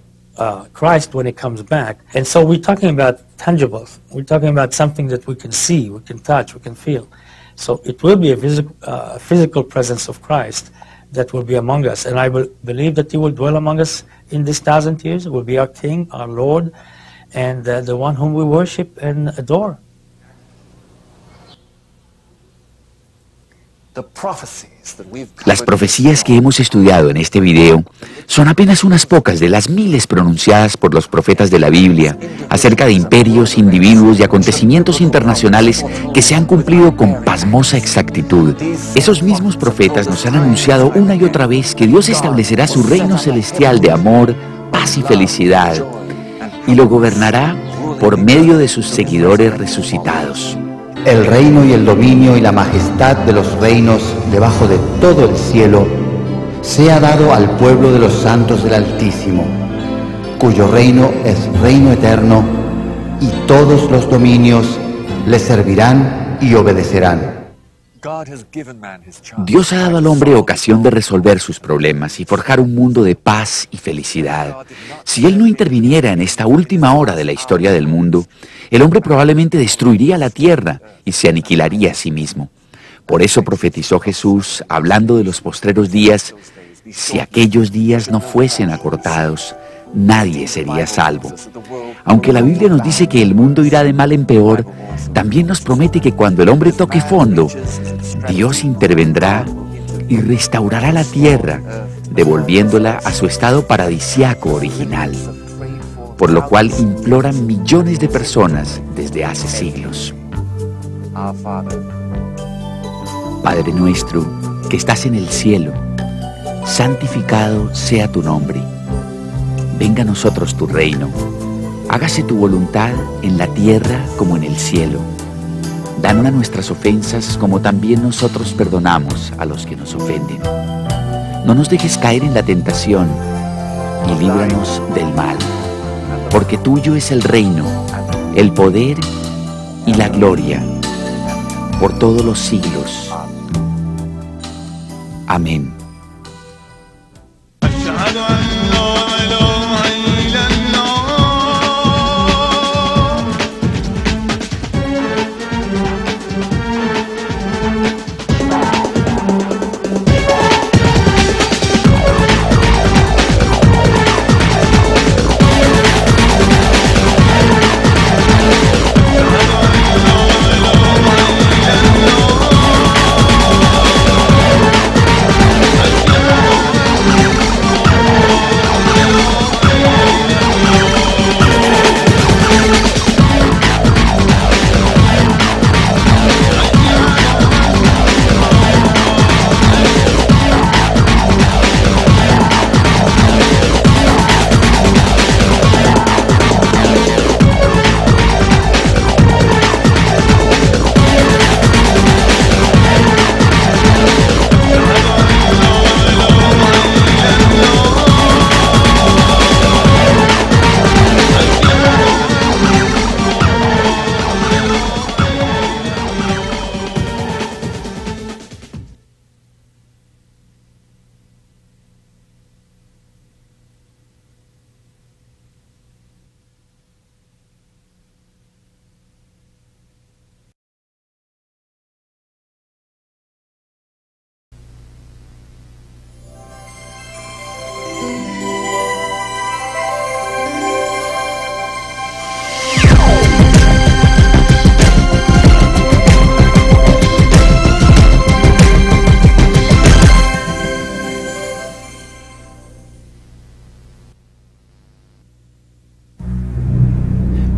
Christ when he comes back. And so we're talking about tangibles. We're talking about something that we can see, we can touch, we can feel. So it will be a physical presence of Christ that will be among us. And I believe that he will dwell among us in this 1,000 years. He will be our King, our Lord, and the one whom we worship and adore. Las profecías que hemos estudiado en este video son apenas unas pocas de las miles pronunciadas por los profetas de la Biblia acerca de imperios, individuos y acontecimientos internacionales que se han cumplido con pasmosa exactitud. Esos mismos profetas nos han anunciado una y otra vez que Dios establecerá su reino celestial de amor, paz y felicidad, y lo gobernará por medio de sus seguidores resucitados. El reino y el dominio y la majestad de los reinos debajo de todo el cielo sea dado al pueblo de los santos del Altísimo, cuyo reino es reino eterno, y todos los dominios le servirán y obedecerán. Dios ha dado al hombre ocasión de resolver sus problemas y forjar un mundo de paz y felicidad. Si Él no interviniera en esta última hora de la historia del mundo, el hombre probablemente destruiría la tierra y se aniquilaría a sí mismo. Por eso profetizó Jesús, hablando de los postreros días: si aquellos días no fuesen acortados, nadie sería salvo. Aunque la Biblia nos dice que el mundo irá de mal en peor, también nos promete que cuando el hombre toque fondo, Dios intervendrá y restaurará la tierra, devolviéndola a su estado paradisíaco original, por lo cual imploran millones de personas desde hace siglos. Padre nuestro, que estás en el cielo, santificado sea tu nombre. Venga a nosotros tu reino. Hágase tu voluntad en la tierra como en el cielo. Danos nuestras ofensas como también nosotros perdonamos a los que nos ofenden. No nos dejes caer en la tentación y líbranos del mal, porque tuyo es el reino, el poder y la gloria, por todos los siglos. Amén.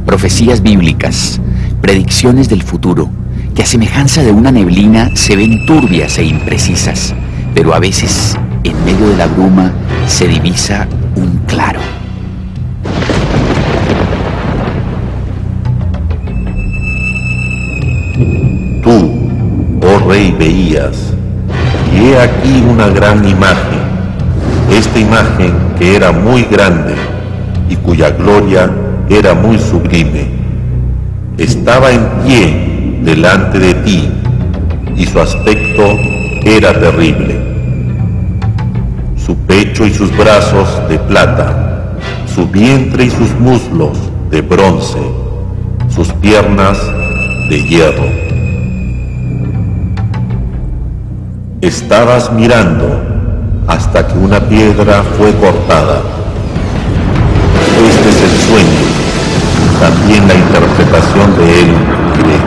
Profecías bíblicas, predicciones del futuro, que a semejanza de una neblina se ven turbias e imprecisas, pero a veces, en medio de la bruma, se divisa un claro. Tú, oh rey, veías, y he aquí una gran imagen, esta imagen que era muy grande y cuya gloria era muy sublime. Estaba en pie delante de ti, y su aspecto era terrible. Su pecho y sus brazos de plata, su vientre y sus muslos de bronce, sus piernas de hierro. Estabas mirando hasta que una piedra fue cortada. Este es el sueño, también la interpretación de él diré.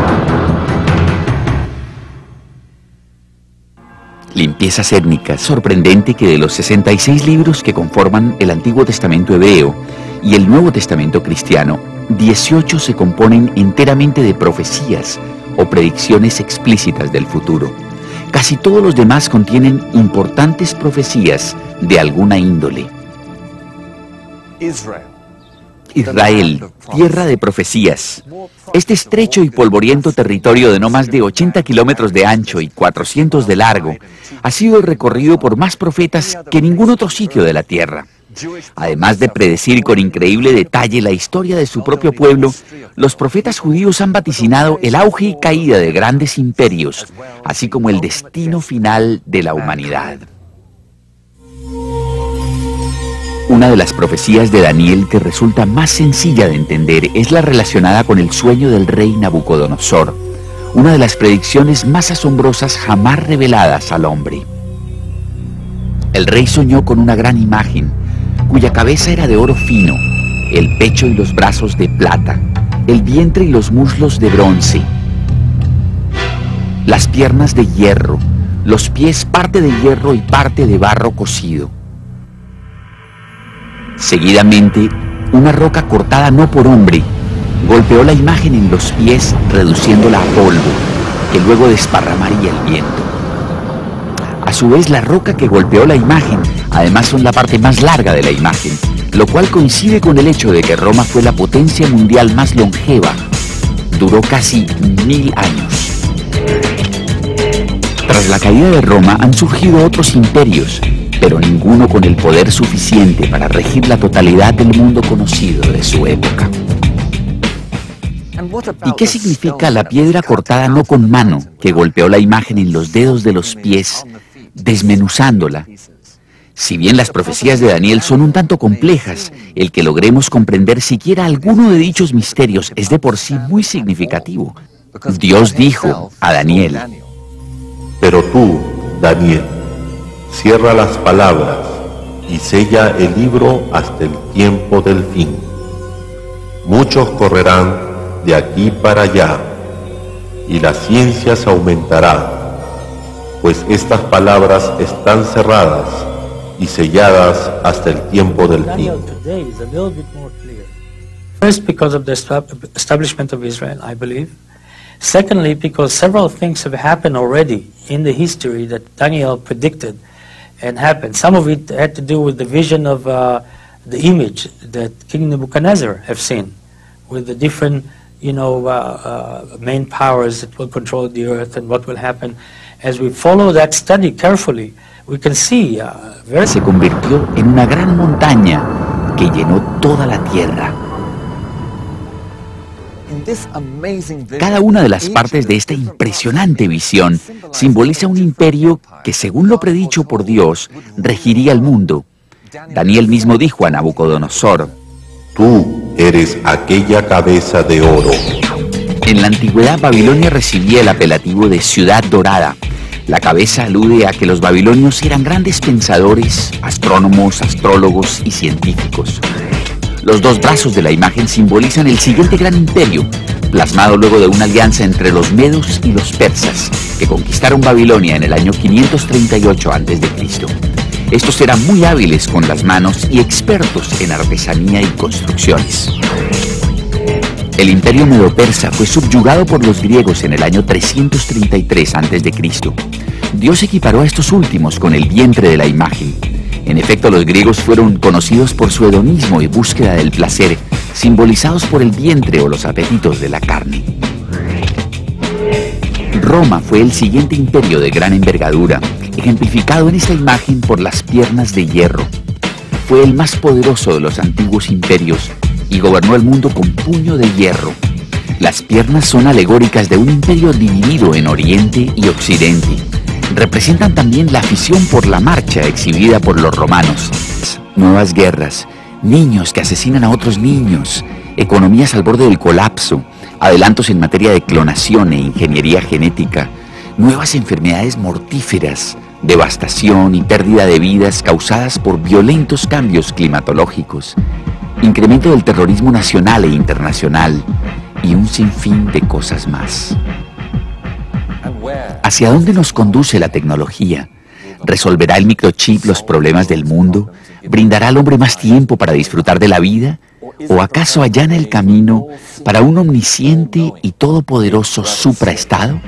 Limpiezas étnicas. Sorprendente que de los 66 libros que conforman el Antiguo Testamento hebreo y el Nuevo Testamento cristiano, 18 se componen enteramente de profecías o predicciones explícitas del futuro. Casi todos los demás contienen importantes profecías de alguna índole. Israel, tierra de profecías. Este estrecho y polvoriento territorio de no más de 80 kilómetros de ancho y 400 de largo ha sido recorrido por más profetas que ningún otro sitio de la tierra. Además de predecir con increíble detalle la historia de su propio pueblo, los profetas judíos han vaticinado el auge y caída de grandes imperios, así como el destino final de la humanidad. Una de las profecías de Daniel que resulta más sencilla de entender es la relacionada con el sueño del rey Nabucodonosor, una de las predicciones más asombrosas jamás reveladas al hombre. El rey soñó con una gran imagen, cuya cabeza era de oro fino, el pecho y los brazos de plata, el vientre y los muslos de bronce, las piernas de hierro, los pies parte de hierro y parte de barro cocido. Seguidamente, una roca cortada no por hombre golpeó la imagen en los pies, reduciéndola a polvo, que luego desparramaría el viento. A su vez, la roca que golpeó la imagen, además son la parte más larga de la imagen, lo cual coincide con el hecho de que Roma fue la potencia mundial más longeva. Duró casi 1000 años. Tras la caída de Roma han surgido otros imperios, pero ninguno con el poder suficiente para regir la totalidad del mundo conocido de su época. ¿Y qué significa la piedra cortada no con mano que golpeó la imagen en los dedos de los pies, desmenuzándola? Si bien las profecías de Daniel son un tanto complejas, el que logremos comprender siquiera alguno de dichos misterios es de por sí muy significativo. Dios dijo a Daniel: Pero tú, Daniel, cierra las palabras y sella el libro hasta el tiempo del fin. Muchos correrán de aquí para allá, y la ciencia se aumentará, pues estas palabras están cerradas y selladas hasta el tiempo del fin. First, because of the establishment of Israel, I believe. Secondly, because several things have happened already in the history that Daniel predicted and happened. Some of it had to do with the vision of the image that King Nebuchadnezzar have seen, with the different, main powers that will control the earth and what will happen. As we follow that study carefully, we can see se convirtió en una gran montaña que llenó toda la tierra. Cada una de las partes de esta impresionante visión simboliza un imperio que, según lo predicho por Dios, regiría el mundo. Daniel mismo dijo a Nabucodonosor: Tú eres aquella cabeza de oro. En la antigüedad, Babilonia recibía el apelativo de Ciudad Dorada. La cabeza alude a que los babilonios eran grandes pensadores, astrónomos, astrólogos y científicos. Los dos brazos de la imagen simbolizan el siguiente gran imperio, plasmado luego de una alianza entre los medos y los persas, que conquistaron Babilonia en el año 538 a.C. Estos eran muy hábiles con las manos y expertos en artesanía y construcciones. El imperio medo-persa fue subyugado por los griegos en el año 333 a.C. Dios equiparó a estos últimos con el vientre de la imagen. En efecto, los griegos fueron conocidos por su hedonismo y búsqueda del placer, simbolizados por el vientre o los apetitos de la carne. Roma fue el siguiente imperio de gran envergadura, ejemplificado en esta imagen por las piernas de hierro. Fue el más poderoso de los antiguos imperios y gobernó el mundo con puño de hierro. Las piernas son alegóricas de un imperio dividido en Oriente y Occidente. Representan también la afición por la marcha exhibida por los romanos. Nuevas guerras, niños que asesinan a otros niños, economías al borde del colapso, adelantos en materia de clonación e ingeniería genética, nuevas enfermedades mortíferas, devastación y pérdida de vidas causadas por violentos cambios climatológicos, incremento del terrorismo nacional e internacional y un sinfín de cosas más. ¿Hacia dónde nos conduce la tecnología? ¿Resolverá el microchip los problemas del mundo? ¿Brindará al hombre más tiempo para disfrutar de la vida? ¿O acaso allana el camino para un omnisciente y todopoderoso supraestado?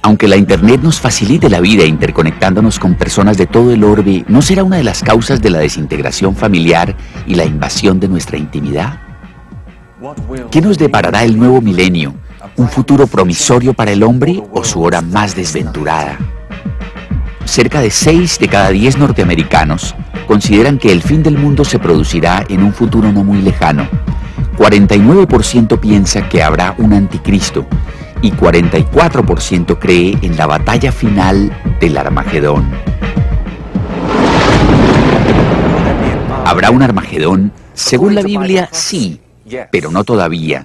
Aunque la Internet nos facilite la vida interconectándonos con personas de todo el orbe, ¿no será una de las causas de la desintegración familiar y la invasión de nuestra intimidad? ¿Qué nos deparará el nuevo milenio? ¿Un futuro promisorio para el hombre o su hora más desventurada? Cerca de 6 de cada 10 norteamericanos consideran que el fin del mundo se producirá en un futuro no muy lejano. 49% piensa que habrá un anticristo y 44% cree en la batalla final del Armagedón. ¿Habrá un Armagedón? Según la Biblia, sí, pero no todavía.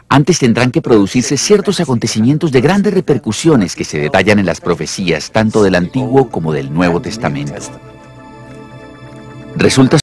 Antes tendrán que producirse ciertos acontecimientos de grandes repercusiones que se detallan en las profecías, tanto del Antiguo como del Nuevo Testamento. Resulta